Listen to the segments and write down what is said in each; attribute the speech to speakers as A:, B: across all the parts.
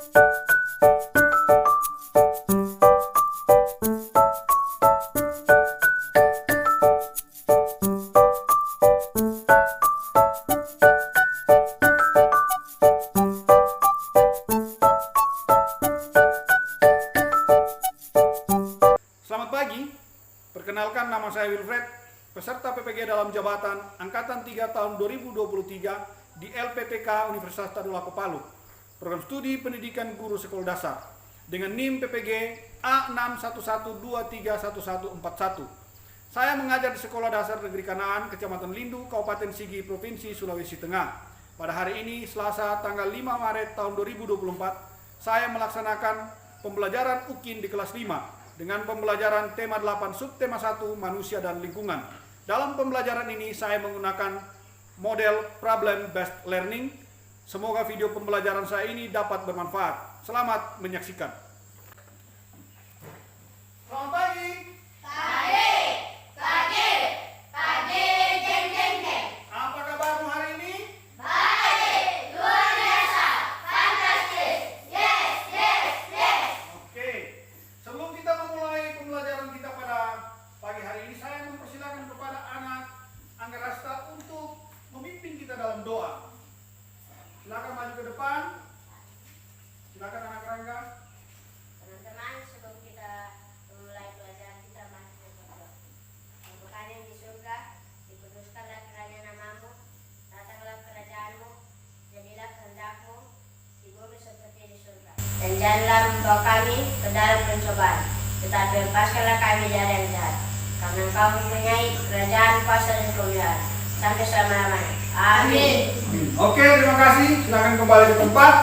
A: Selamat pagi, perkenalkan nama saya Wilfred, peserta PPG dalam jabatan Angkatan 3 tahun 2023 di LPTK Universitas Tadulako Palu, program studi pendidikan guru sekolah dasar, dengan NIM PPG A611231141. Saya mengajar di Sekolah Dasar Negeri Kanaan, Kecamatan Lindu, Kabupaten Sigi, Provinsi Sulawesi Tengah. Pada hari ini, Selasa tanggal 5 Maret tahun 2024, saya melaksanakan pembelajaran UKIN di kelas 5 dengan pembelajaran tema 8 subtema 1 manusia dan lingkungan. Dalam pembelajaran ini saya menggunakan model problem based learning. Semoga video pembelajaran saya ini dapat bermanfaat. Selamat menyaksikan. Selamat pagi.
B: Pagi, jeng jeng jeng.
A: Apa kabarmu hari ini?
B: Baik, luar biasa, fantastis. Yes.
A: Oke. Sebelum kita memulai pembelajaran kita pada pagi hari ini, saya mempersilakan kepada anak Anggarasta untuk memimpin kita dalam doa. Silakan maju ke depan. Silakan anak Rangga.
B: Teman-teman, sebelum kita memulai pelajaran kita, mari kita berdoa. Bapa kami yang di surga, dikuduskanlah kiranya namamu, datanglah kerajaanmu, jadilah kehendakmu di bumi seperti di surga. Dan janganlah membawa kami ke dalam pencobaan, tetapi lepaskanlah kami dari yang jahat. Karena Engkau mempunyai kerajaan, kuasa dan kemuliaan sampai selama-lamanya. Amin.
A: Oke, terima kasih. Silakan kembali ke tempat.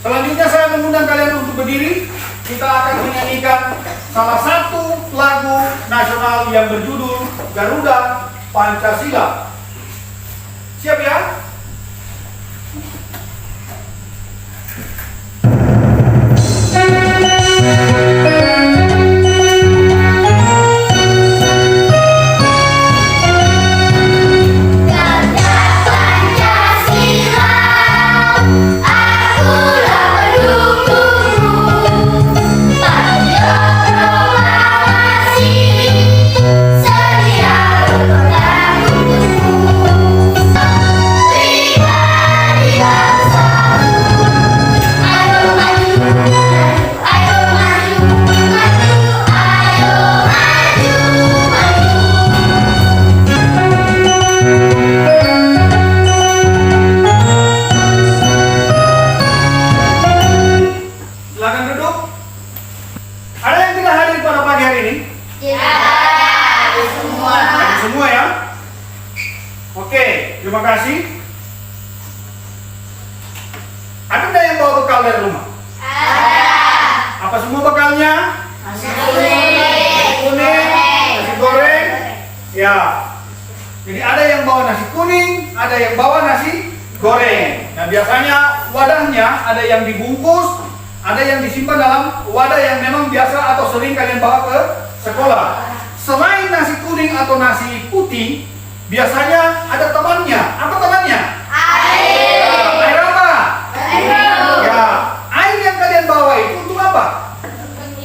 A: Selanjutnya saya mengundang kalian untuk berdiri. Kita akan menyanyikan salah satu lagu nasional yang berjudul Garuda Pancasila. Siap ya? Terima kasih. Ada nggak yang bawa bekal dari rumah?
B: Ada.
A: Apa semua bekalnya?
B: Nasi kuning,
A: nasi goreng. Ya. Jadi ada yang bawa nasi kuning, ada yang bawa nasi goreng. Nah, biasanya wadahnya ada yang dibungkus, ada yang disimpan dalam wadah yang memang biasa atau sering kalian bawa ke sekolah. Selain nasi kuning atau nasi putih, biasanya ada temannya. Apa temannya?
B: air.
A: Air apa?
B: Air.
A: Ya, air yang kalian bawa itu untuk apa?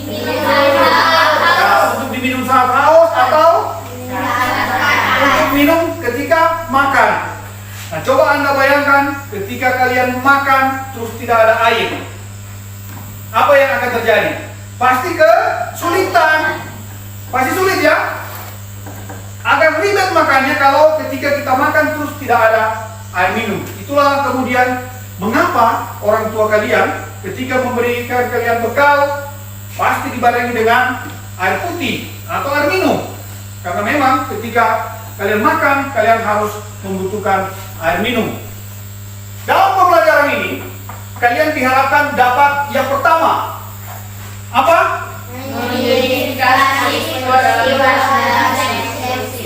A: Ya, untuk diminum saat haus atau untuk minum ketika makan. Nah, coba Anda bayangkan ketika kalian makan terus tidak ada air. Apa yang akan terjadi? Pasti kesulitan. Pasti sulit ya? Akan ribet makannya kalau ketika kita makan terus tidak ada air minum. Itulah kemudian mengapa orang tua kalian ketika memberikan kalian bekal pasti dibarengi dengan air putih atau air minum. Karena memang ketika kalian makan, kalian harus membutuhkan air minum. Dalam pembelajaran ini, kalian diharapkan dapat yang pertama. Apa?
B: Mengidentifikasi peristiwa dalam teks.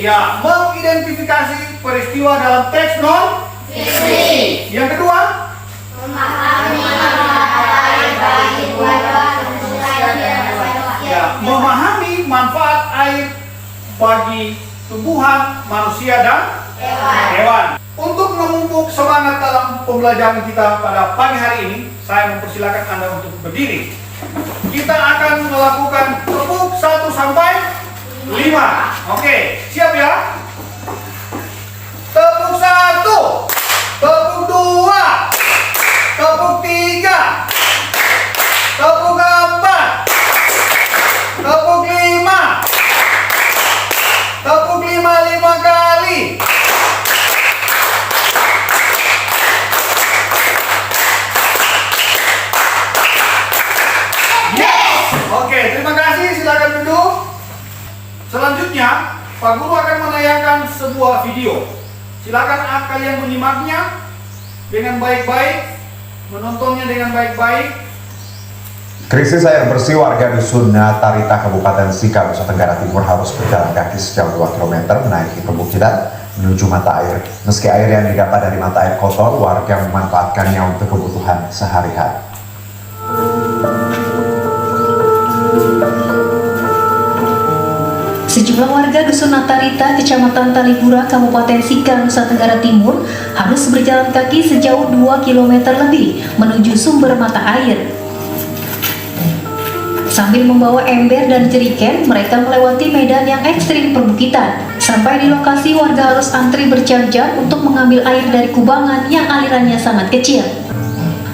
A: Ya, mengidentifikasi peristiwa dalam teks non-fiksi. Yang kedua,
B: Memahami manfaat air bagi kehidupan manusia dan hewan.
A: ya, memahami manfaat air bagi tumbuhan, manusia dan hewan. Untuk memupuk semangat dalam pembelajaran kita pada pagi hari ini, saya mempersilakan Anda untuk berdiri. Kita akan melakukan tepuk 1 sampai 5. Oke, siap ya? Tepuk 1, tepuk 2, tepuk 3, tepuk 4, tepuk 5, tepuk 5 kali. Oke, terima kasih. Silakan duduk. Selanjutnya, Pak Guru akan menayangkan sebuah video. Silakan kalian menyimaknya dengan baik-baik, menontonnya dengan baik-baik.
C: Krisis air bersih warga dusun Natarita, Kabupaten Sika, Nusa Tenggara Timur harus berjalan kaki sejauh 2 km menaiki perbukitan menuju mata air. Meski air yang didapat dari mata air kotor, warga memanfaatkannya untuk kebutuhan sehari-hari.
D: Sejumlah warga dusun Natarita, Kecamatan Talipura, Kabupaten Sika, Nusa Tenggara Timur harus berjalan kaki sejauh 2 km lebih menuju sumber mata air. Sambil membawa ember dan jeriken, mereka melewati medan yang ekstrim perbukitan. Sampai di lokasi, warga harus antri berjam-jam untuk mengambil air dari kubangan yang alirannya sangat kecil.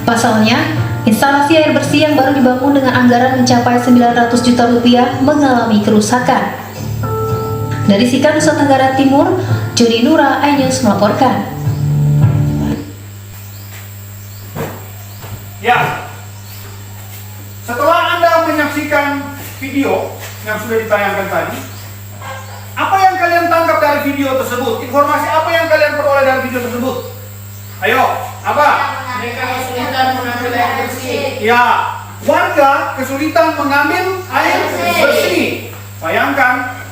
D: Pasalnya, instalasi air bersih yang baru dibangun dengan anggaran mencapai 900 juta rupiah mengalami kerusakan. Dari Sika, Nusa Tenggara Timur, Joni Nura, iNews melaporkan.
A: Ya, setelah Anda menyaksikan video yang sudah ditayangkan tadi, apa yang kalian tangkap dari video tersebut? Informasi apa yang kalian peroleh dari video tersebut? Ayo, apa?
E: Mereka kesulitan mengambil air bersih.
A: Ya, warga kesulitan mengambil air bersih. Bayangkan,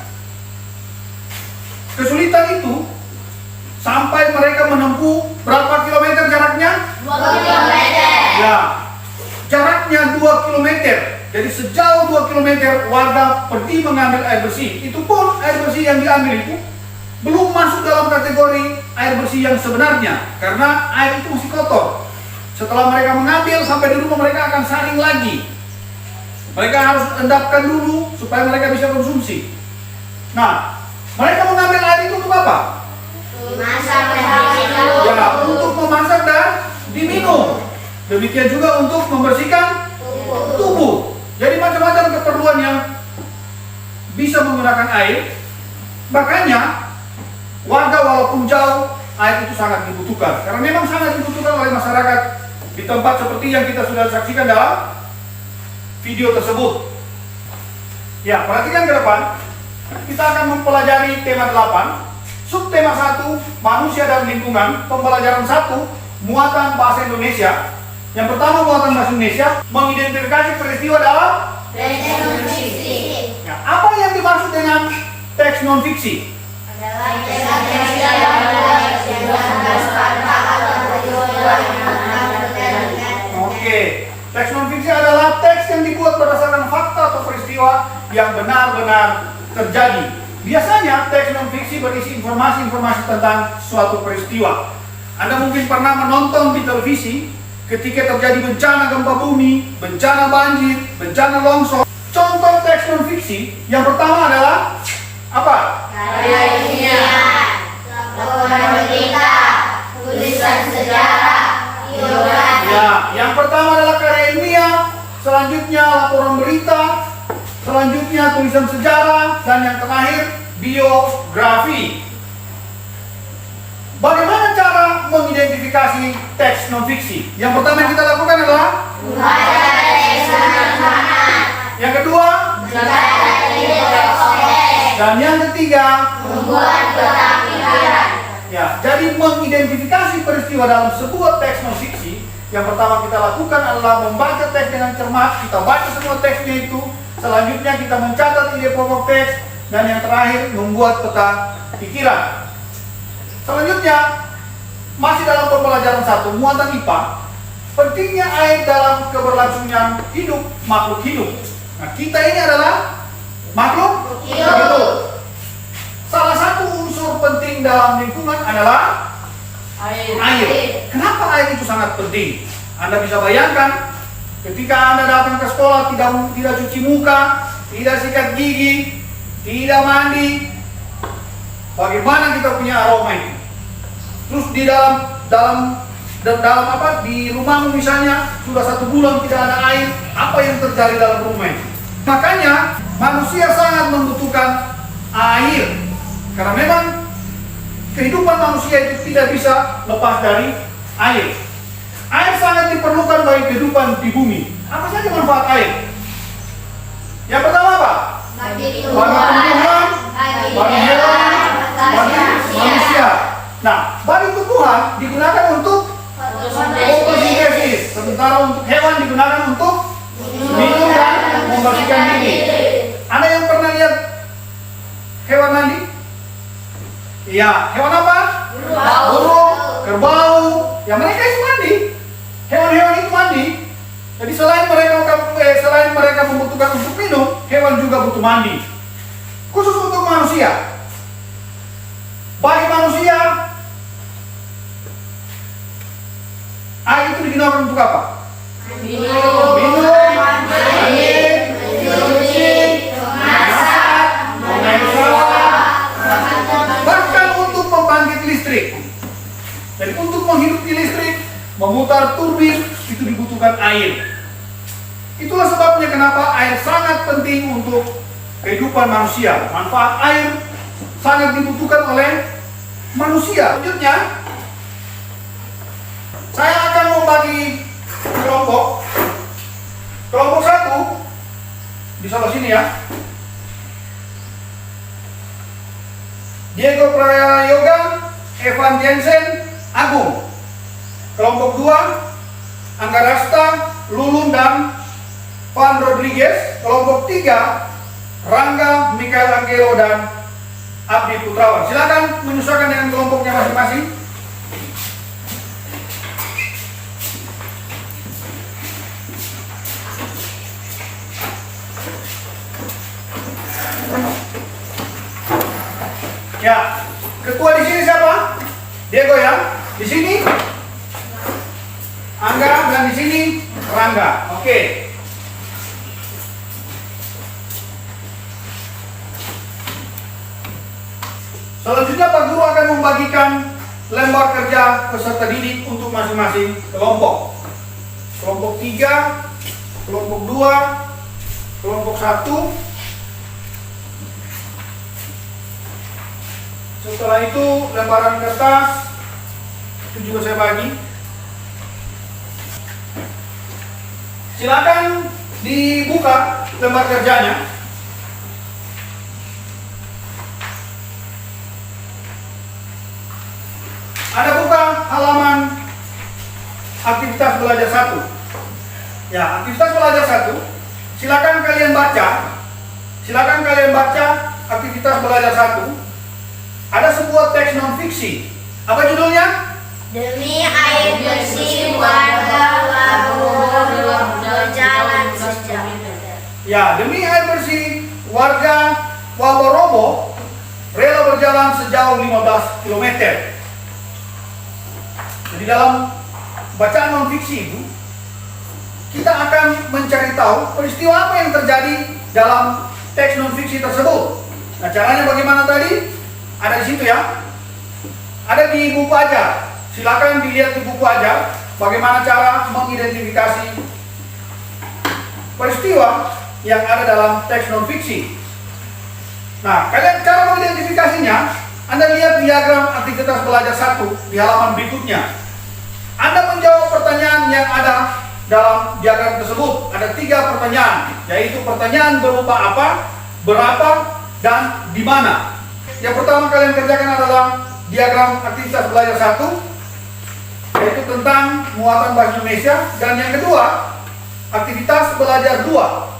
A: kesulitan itu sampai mereka menempuh berapa kilometer jaraknya?
B: 2 kilometer.
A: Ya, jaraknya 2 kilometer. Jadi sejauh 2 kilometer warga pergi mengambil air bersih. Itu pun air bersih yang diambil itu belum masuk dalam kategori air bersih yang sebenarnya, karena air itu masih kotor. Setelah mereka mengambil, sampai di rumah mereka akan saring lagi. Mereka harus endapkan dulu supaya mereka bisa konsumsi. Nah, mereka mengambil air itu untuk apa?
B: Masak dan diminum.
A: Ya, untuk memasak dan diminum. Demikian juga untuk membersihkan tubuh. Jadi macam-macam keperluan yang bisa menggunakan air. Makanya warga walaupun jauh, air itu sangat dibutuhkan. Karena memang sangat dibutuhkan oleh masyarakat di tempat seperti yang kita sudah saksikan dalam video tersebut. Ya, perhatikan ke depan. Kita akan mempelajari tema 8, subtema 1, manusia dan lingkungan, pembelajaran 1, muatan bahasa Indonesia. Yang pertama, muatan bahasa Indonesia, mengidentifikasi peristiwa dalam
B: Teks non-fiksi.
A: ya, apa yang dimaksud dengan teks non-fiksi?
B: Adalah teks yang berdasarkan fakta atau peristiwa yang terjadi.
A: Oke, teks non-fiksi adalah teks yang dibuat berdasarkan fakta atau peristiwa yang benar-benar terjadi. Biasanya teks non-fiksi berisi informasi-informasi tentang suatu peristiwa. Anda mungkin pernah menonton di televisi ketika terjadi bencana gempa bumi, bencana banjir, bencana longsor. Contoh teks non-fiksi yang pertama adalah apa?
B: Karya ilmiah, laporan berita, tulisan sejarah, biografi.
A: Ya, yang pertama adalah karya ilmiah, selanjutnya laporan berita, selanjutnya tulisan sejarah, dan yang terakhir biografi. Bagaimana cara mengidentifikasi teks non-fiksi? Yang pertama yang kita lakukan adalah
B: Membaca teks non-fiksi.
A: yang kedua,
B: Membaca teks.
A: dan yang ketiga.
B: Membuat kotak pikiran.
A: Ya, jadi mengidentifikasi peristiwa dalam sebuah teks non-fiksi, yang pertama kita lakukan adalah membaca teks dengan cermat. Kita baca semua teksnya itu, selanjutnya kita mencatat ide pokok teks, dan yang terakhir membuat peta pikiran. Selanjutnya, masih dalam pembelajaran 1, muatan IPA, pentingnya air dalam keberlangsungan hidup makhluk hidup. Nah, kita ini adalah makhluk
B: Hidup.
A: Salah satu unsur penting dalam lingkungan adalah Air. Kenapa air itu sangat penting? Anda bisa bayangkan ketika Anda datang ke sekolah tidak cuci muka, tidak sikat gigi, tidak mandi, bagaimana kita punya aroma itu? Terus di dalam apa? Di rumahmu misalnya sudah 1 bulan tidak ada air, apa yang terjadi dalam rumah itu? Makanya manusia sangat membutuhkan air karena memang kehidupan manusia itu tidak bisa lepas dari air. Air sangat diperlukan bagi kehidupan di bumi. Apa saja manfaat air? Yang pertama apa? Bagi tumbuhan, bagi hewan, bagi manusia. Nah, bagi tumbuhan digunakan untuk fotosintesis, sementara untuk hewan digunakan untuk minum dan membersihkan diri. Ada yang pernah lihat hewan mandi? Iya, hewan apa? Burung, kerbau. Ya mereka itu mandi. Hewan-hewan itu mandi. Jadi selain mereka membutuhkan untuk minum, hewan juga butuh mandi. Khusus untuk manusia. Bagi manusia, air itu digunakan untuk apa? Minum, mandi, mencuci, masak, memain sawah, bahkan untuk membangkit listrik. Jadi untuk menghidupi listrik, memutar turbin, itu dibutuhkan air. Itulah sebabnya kenapa air sangat penting untuk kehidupan manusia. Manfaat air sangat dibutuhkan oleh manusia. Selanjutnya, saya akan membagi kelompok. Kelompok 1 di sebelah sini ya. Diego Prayoga, Evan Jensen, Agung. Kelompok 2, Angga Rasta, Lulun dan Van Rodriguez. Kelompok 3, Rangga, Mikael Angelo dan Abdi Putrawan. Silakan menyesuaikan dengan kelompoknya masing-masing. Ya, ketua di sini siapa? Diego ya. Di sini Angga dan di sini Rangga. Oke. Selanjutnya Pak Guru akan membagikan lembar kerja peserta didik untuk masing-masing kelompok. Kelompok 3, kelompok 2, kelompok 1. Setelah itu lembaran kertas itu juga saya bagi. Silakan dibuka lembar kerjanya. Ada buka halaman aktivitas belajar 1. Ya, aktivitas belajar 1. Silakan kalian baca. Silakan kalian baca aktivitas belajar 1. Ada sebuah teks non fiksi. Apa judulnya?
B: Demi air bersih warga Waborubo berjalan sejauh.
A: Ya, demi air bersih warga Waborobo rela berjalan sejauh 15 km. Jadi dalam bacaan non fiksi itu kita akan mencari tahu peristiwa apa yang terjadi dalam teks non fiksi tersebut. Nah, caranya bagaimana tadi? Ada di situ ya. Ada di buku ajar. Silakan dilihat di buku ajar bagaimana cara mengidentifikasi peristiwa yang ada dalam teks non fiksi. Nah, kalian cara mengidentifikasinya, Anda lihat diagram aktivitas belajar 1 di halaman berikutnya. Anda menjawab pertanyaan yang ada dalam diagram tersebut. Ada 3 pertanyaan, yaitu pertanyaan berupa apa, berapa, dan di mana. Yang pertama kalian kerjakan adalah diagram aktivitas belajar 1, yaitu tentang muatan bahasa Indonesia. Dan yang kedua, aktivitas belajar 2.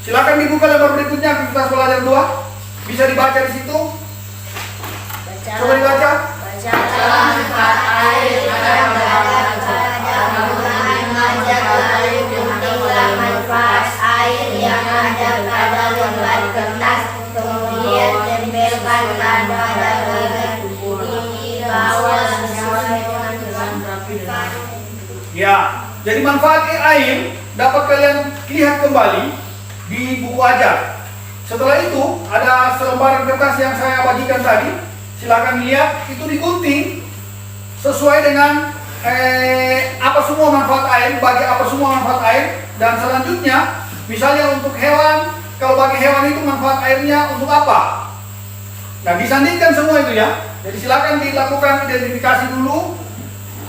A: Silakan dibuka lembar berikutnya, aktivitas belajar 2. Bisa dibaca di situ. Coba dibaca.
B: Manfaat air yang manfaat air yang ada pada lembar kertas, kemudian tempelkan pada bagian di bawah sesuai
A: Ya, jadi manfaat air dapat kalian lihat kembali di buku ajar. Setelah itu ada selembaran kertas yang saya bagikan tadi. Silakan lihat, itu digunting sesuai dengan apa semua manfaat air, bagi apa semua manfaat air. Dan selanjutnya, misalnya untuk hewan, kalau bagi hewan itu manfaat airnya untuk apa? Nah, disandingkan semua itu ya. Jadi silakan dilakukan identifikasi dulu.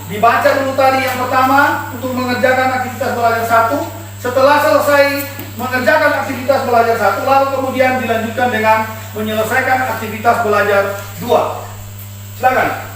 A: Dibaca dulu tadi yang pertama untuk mengerjakan aktivitas belajar 1. Setelah selesai mengerjakan aktivitas belajar 1, lalu kemudian dilanjutkan dengan menyelesaikan aktivitas belajar 2. Silakan.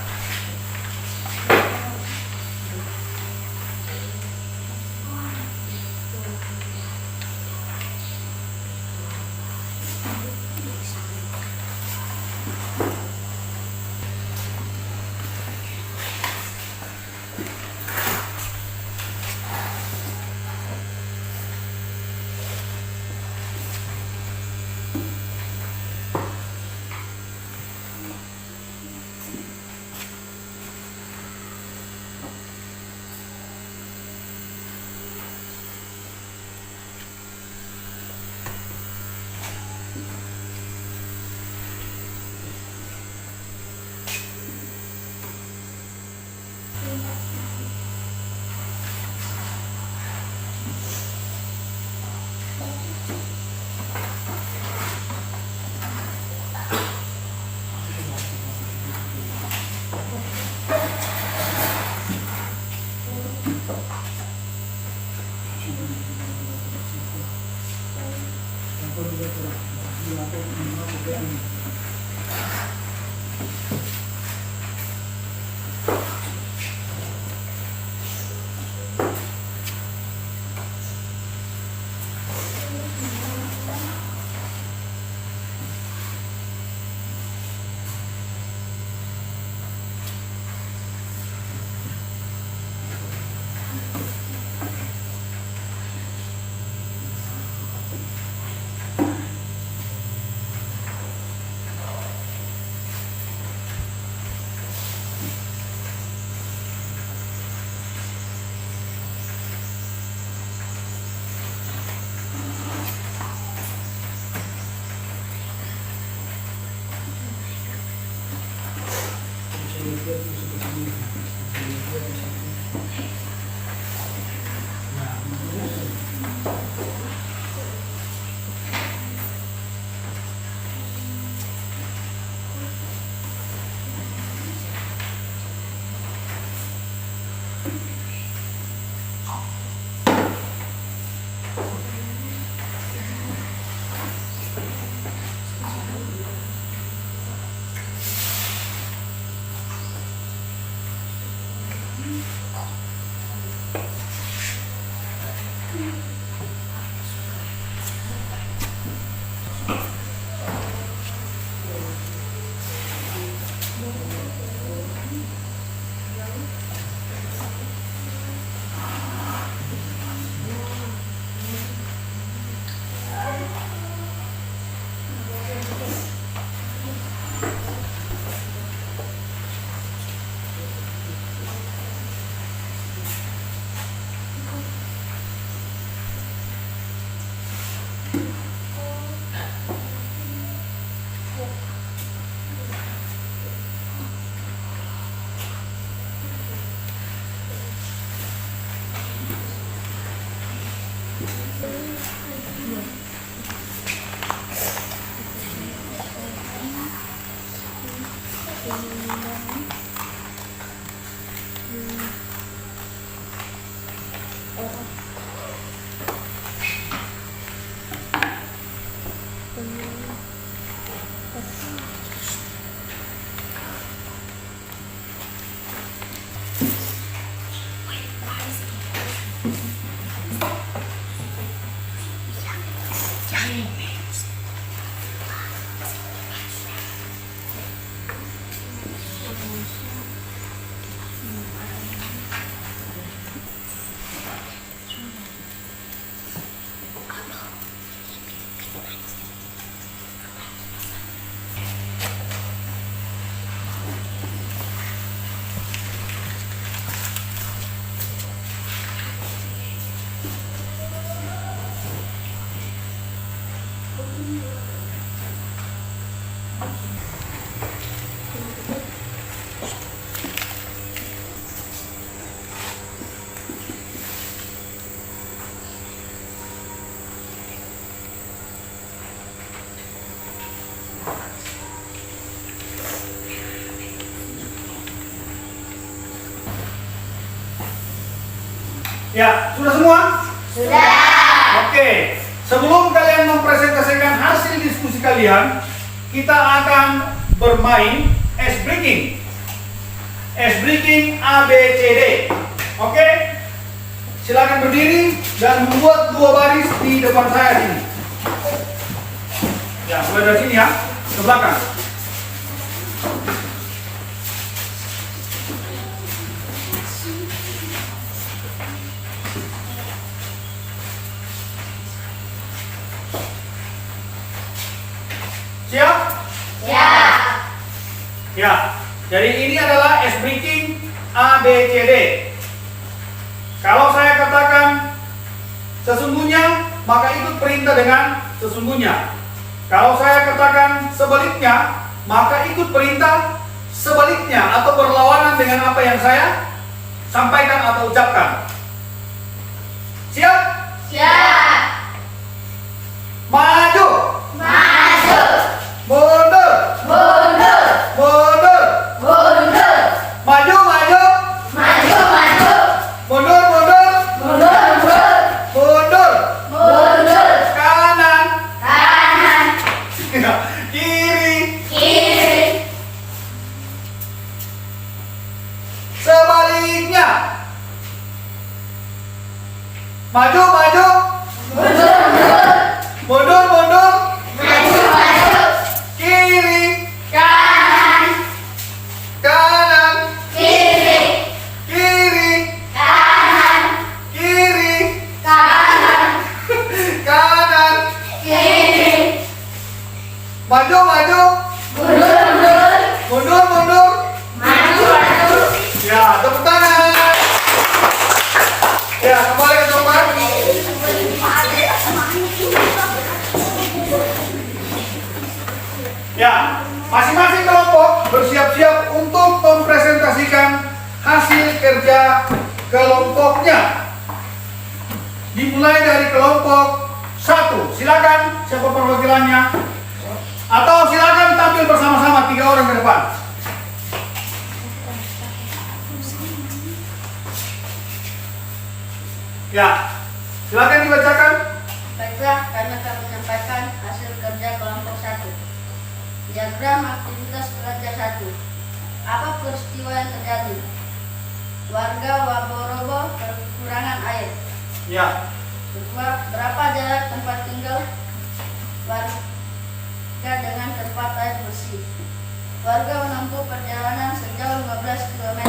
A: Ya, sudah semua?
B: Sudah.
A: Oke, sebelum kalian mempresentasikan hasil diskusi kalian, kita akan bermain ice breaking. Ice breaking ABCD. Oke? Silakan berdiri dan membuat 2 baris di depan saya sini. Ya, mulai dari sini ya, ke belakang. Siap?
B: Siap.
A: Ya. Jadi ini adalah ice breaking ABCD. Kalau saya katakan sesungguhnya, maka ikut perintah dengan sesungguhnya. Kalau saya katakan sebaliknya, maka ikut perintah sebaliknya atau berlawanan dengan apa yang saya sampaikan atau ucapkan. Siap?
B: Siap.
A: Maju.
B: Maju.
A: Mundur.
B: Mundur.
A: Mundur.
B: Mundur.
A: Maju, maju.
B: Maju. Maju.
A: Mundur, mundur.
B: Mundur. Mundur.
A: Mundur.
B: Mundur.
A: Kanan.
B: Kanan.
A: Kiri.
B: Kiri.
A: Sebaliknya. Maju, maju.
B: Mundur. Mundur.
A: Mundur, mundur.
B: Maju. Maju.
A: Kiri.
B: Kanan.
A: Kanan.
B: Kiri.
A: Kiri.
B: Kanan.
A: Kiri.
B: Kanan.
A: Kanan.
B: Kiri.
A: Maju, maju.
B: Mundur. Mundur.
A: Mundur, mundur.
B: Maju. Maju.
A: Ya, tepuk tangan. Ya, kembali ke tempat. Ya, masing-masing kelompok bersiap-siap untuk mempresentasikan hasil kerja kelompoknya. Dimulai dari kelompok 1. Silakan, siapa perwakilannya? Atau silakan tampil bersama-sama 3 orang ke depan. Ya, silakan dibacakan.
E: Baiklah, kami akan menyampaikan hasil kerja kelompok 1. Diagram aktivitas pelajar 1. Apa peristiwa yang terjadi? Warga Waborobo kekurangan air.
A: Ya,
E: Kedua, berapa jarak tempat tinggal warga dengan tempat air bersih? Warga menempuh perjalanan sejauh 15 km.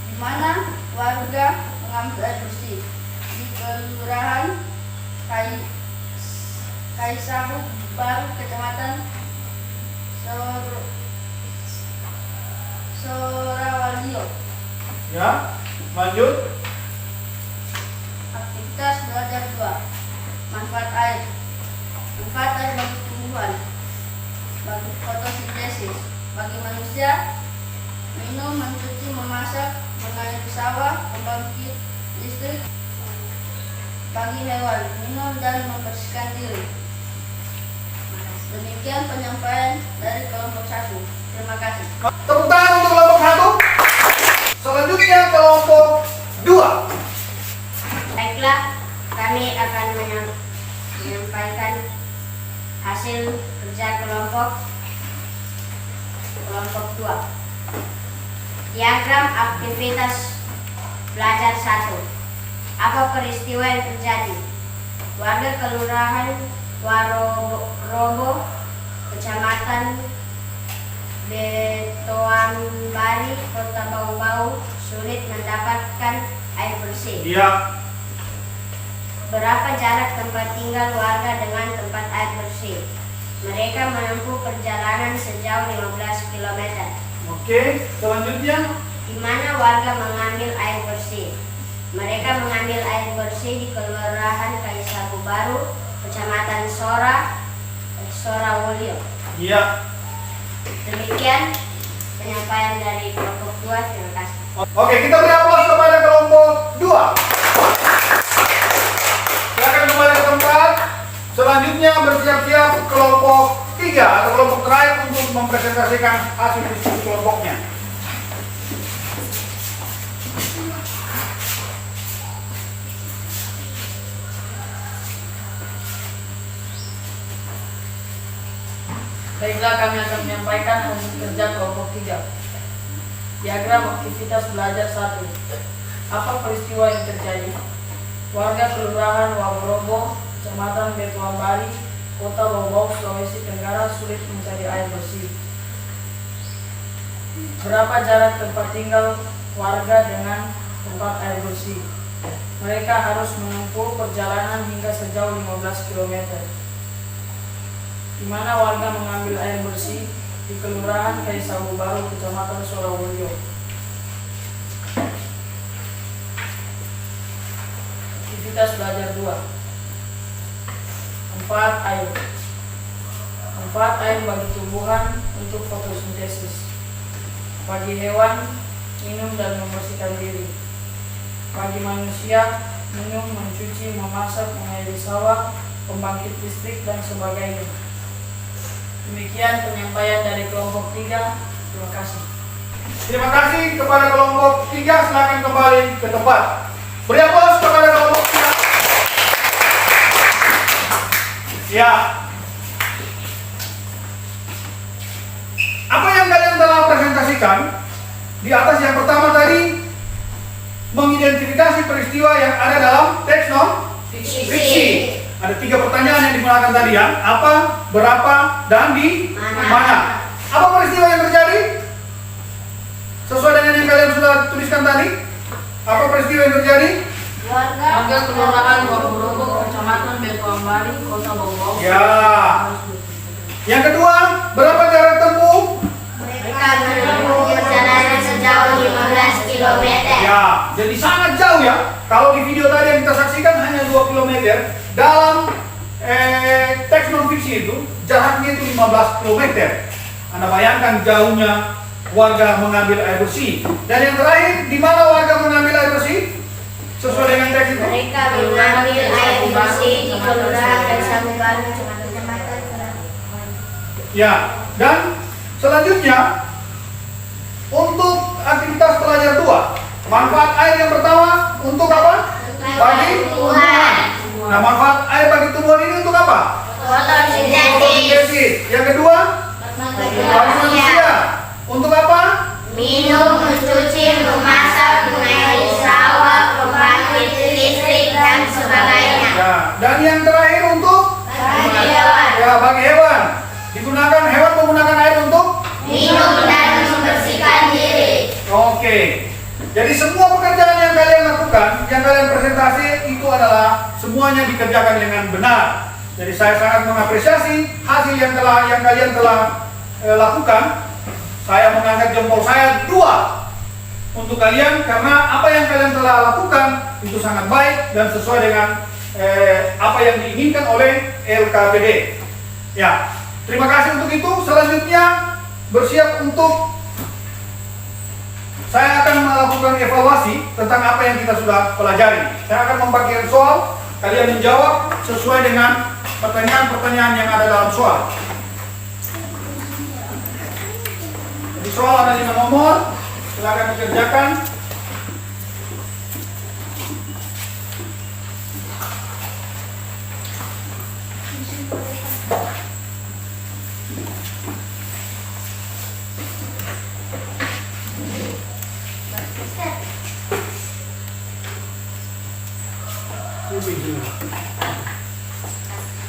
E: Di mana warga mengambil air bersih? Di Kelurahan Kaisahu Baru, Kecamatan Sorawalio.
A: ya, lanjut.
E: Aktivitas belajar 2. Manfaat air. Manfaat air bagi tumbuhan, bagi fotosintesis, bagi manusia, minum, mencuci, memasak, mengairi sawah, pembangkit listrik, bagi hewan, minum dan membersihkan diri. Demikian penyampaian dari kelompok 1. Terima kasih.
A: Tepuk tangan untuk kelompok 1. Selanjutnya kelompok 2.
B: Baiklah, kami akan menyampaikan hasil kerja kelompok 2. Diagram aktivitas belajar 1. Apa peristiwa yang terjadi? Warga Kelurahan Warobo, Kecamatan Betoambari, Kota Bau-Bau sulit mendapatkan air bersih.
A: Iya.
B: Berapa jarak tempat tinggal warga dengan tempat air bersih? Mereka menempuh perjalanan sejauh 15 km.
A: Oke, selanjutnya.
B: Di mana warga mengambil air bersih? Mereka mengambil air bersih di Kelurahan Kaisahu Baru, Kecamatan Sorawalio.
A: Iya.
B: Demikian penyampaian dari kelompok 2. Terima kasih.
A: Oke, kita beri aplaus kepada kelompok 2. Silakan kembali ke tempat. Selanjutnya bersiap-siap kelompok 3 atau kelompok terakhir untuk mempresentasikan hasil diskusi kelompoknya.
E: Baiklah, kami akan menyampaikan hasil kerja kelompok 3. Diagram aktivitas belajar 1. Apa peristiwa yang terjadi? Warga Kelurahan Waborobo, Kecamatan Betuambari, Kota Bau, Sulawesi Tenggara sulit mencari air bersih. Berapa jarak tempat tinggal warga dengan tempat air bersih? Mereka harus menempuh perjalanan hingga sejauh 15 km. Di mana warga mengambil air bersih? Di Kelurahan Kaisabu Baru, Kecamatan Surawoyo. Aktivitas belajar 2. Manfaat air. Manfaat air bagi tumbuhan untuk fotosintesis. Bagi hewan, minum dan membersihkan diri. Bagi manusia, minum, mencuci, memasak, mengairi sawah, pembangkit listrik, dan sebagainya. Demikian penyampaian dari kelompok 3. Terima kasih.
A: Terima kasih kepada kelompok 3. Silakan kembali ke tempat. Beri aplaus kepada kelompok 3. Ya. Apa yang kalian telah presentasikan di atas yang pertama tadi mengidentifikasi peristiwa yang ada dalam teks non fiksi. Ada 3 pertanyaan yang digunakan tadi ya. Apa, berapa, dan di mana. Apa peristiwa yang terjadi? Sesuai dengan yang kalian sudah tuliskan tadi. Apa peristiwa yang terjadi?
E: Warga Kelurahan Waborobo, Kecamatan Betuambari, Kota Bau.
A: Ya. Yang kedua, berapa jarak tempuh?
B: Mereka menempuh perjalanan sejauh 15 km.
A: Ya, jadi sangat jauh ya. Kalau di video tadi yang kita saksikan hanya 2 km, dalam teks non fiksi itu jaraknya itu 15 km. Anda bayangkan jauhnya warga mengambil air bersih. Dan yang terakhir, di mana warga mengambil air bersih? Sesuai dengan teks itu.
B: Mereka mengambil air bersih di Kelurahan Kaisabu Baru, Kecamatan.
A: Ya, dan selanjutnya untuk aktivitas pelajar 2, manfaat air yang pertama untuk apa? Bagi tumbuhan. Nah, manfaat air bagi tumbuhan ini untuk apa?
B: Fotosintesis.
A: Yang kedua, bagi manusia. Untuk apa?
B: Minum, mencuci, memasak, mengairi sawah, pembangkit listrik, dan sebagainya.
A: Ya, dan yang terakhir untuk
B: Bagi hewan.
A: ya bagi hewan. Digunakan hewan menggunakan air untuk
B: Minum dan membersihkan diri.
A: Oke. Jadi semua pekerjaan yang kalian lakukan, yang kalian presentasi itu adalah semuanya dikerjakan dengan benar. Jadi saya sangat mengapresiasi hasil yang kalian telah lakukan. Saya mengangkat jempol saya 2 untuk kalian karena apa yang kalian telah lakukan itu sangat baik dan sesuai dengan apa yang diinginkan oleh LKPD. Ya, terima kasih untuk itu. Selanjutnya bersiap untuk saya akan melakukan evaluasi tentang apa yang kita sudah pelajari. Saya akan membagikan soal, kalian menjawab sesuai dengan pertanyaan-pertanyaan yang ada dalam soal. Di soal ada 5 nomor, silakan dikerjakan.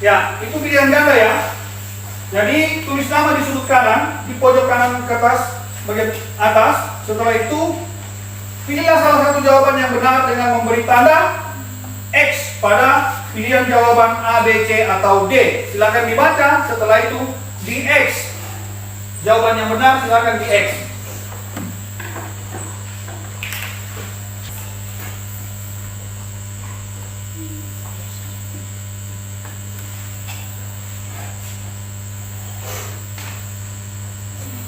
A: Ya, itu pilihan ganda ya. Jadi tulis nama di sudut kanan, di pojok kanan kertas bagian atas. Setelah itu pilihlah salah satu jawaban yang benar dengan memberi tanda X pada pilihan jawaban A, B, C atau D. Silakan dibaca. Setelah itu di X. Jawaban yang benar silakan di X.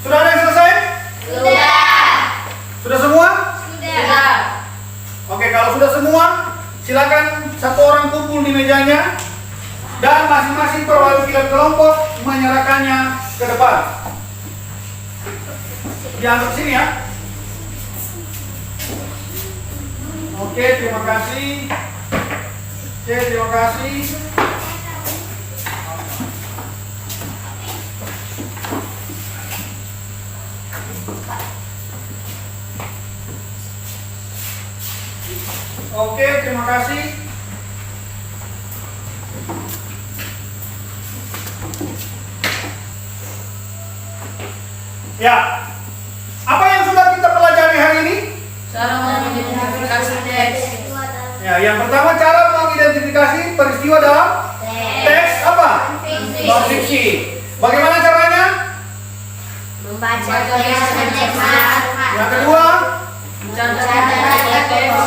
A: Sudah ada yang selesai? Sudah semua? Oke, kalau sudah semua, silakan satu orang kumpul di mejanya dan masing-masing perwakilan kelompok menyerahkannya ke depan. Diantar sini ya. Oke, terima kasih. Oke, terima kasih. Oke, terima kasih. Ya, apa yang sudah kita pelajari hari ini?
E: Cara mengidentifikasi teks.
A: Ya, yang pertama cara mengidentifikasi peristiwa dalam teks apa? Non-fiksi. Bagaimana caranya?
B: Membaca teks.
A: Yang kedua,
B: Mencatat teks.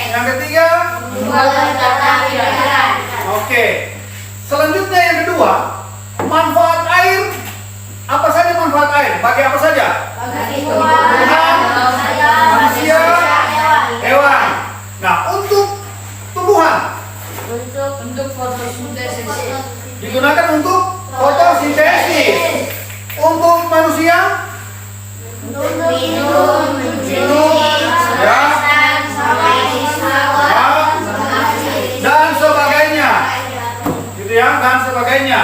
A: yang ketiga.
B: Membuat tata pikiran.
A: Oke. Selanjutnya yang kedua, manfaat air. Apa saja manfaat air? Bagi apa saja?
B: Bagi
A: Tuhan, manusia, hewan. Nah, untuk tumbuhan
E: Untuk fotosintesis.
A: digunakan untuk fotosintesis. Untuk manusia,
B: untuk minum,
A: ya, dan sebagainya. Gitu ya, dan sebagainya.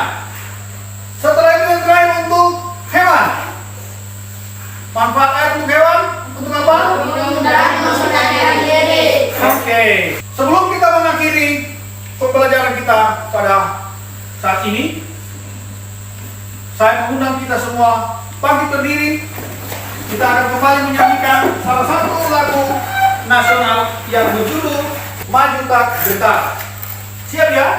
A: Setelah itu yang terakhir untuk hewan. Manfaat air untuk hewan untuk apa? Oke. Sebelum kita mengakhiri pembelajaran kita pada saat ini, saya mengundang kita semua bangkit berdiri. Kita akan kembali menyanyikan salah satu lagu nasional yang berjudul Maju Tak Gentar. Siap ya?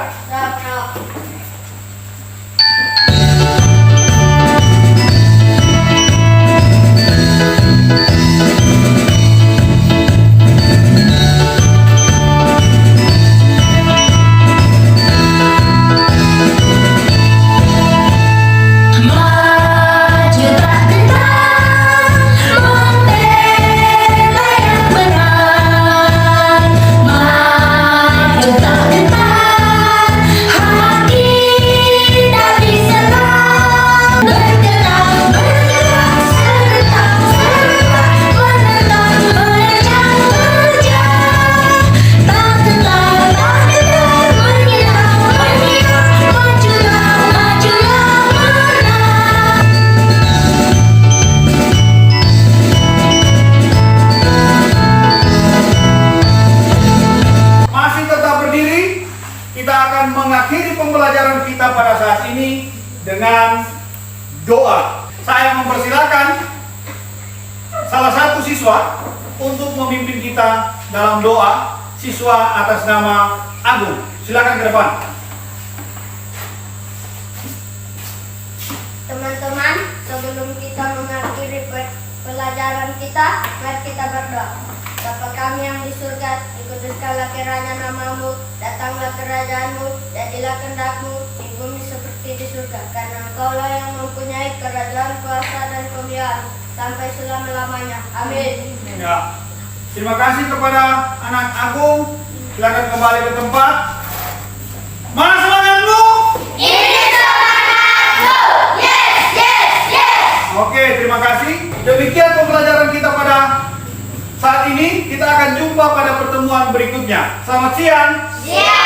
A: Mengakhiri pembelajaran kita pada saat ini dengan doa. Saya mempersilakan salah satu siswa untuk memimpin kita dalam doa. Siswa atas nama Agung. Silakan ke depan.
B: Teman-teman, sebelum kita mengakhiri pelajaran kita, mari kita berdoa. Bapa kami yang di surga, dikuduskanlah kiranya namamu, datanglah kerajaanmu, jadilah kehendak-Mu di bumi seperti di surga. Karena Engkaulah yang mempunyai kerajaan, kuasa dan kemuliaan sampai selama-lamanya. Amin.
A: Ya. Terima kasih kepada anak Agung. Silakan kembali ke tempat. Mana semangatmu?
B: Ini semangatku. Yes, yes, yes.
A: Oke, terima kasih. Demikian pembelajaran kita pada saat ini. Kita akan jumpa pada pertemuan berikutnya. Selamat siang.
B: Siang.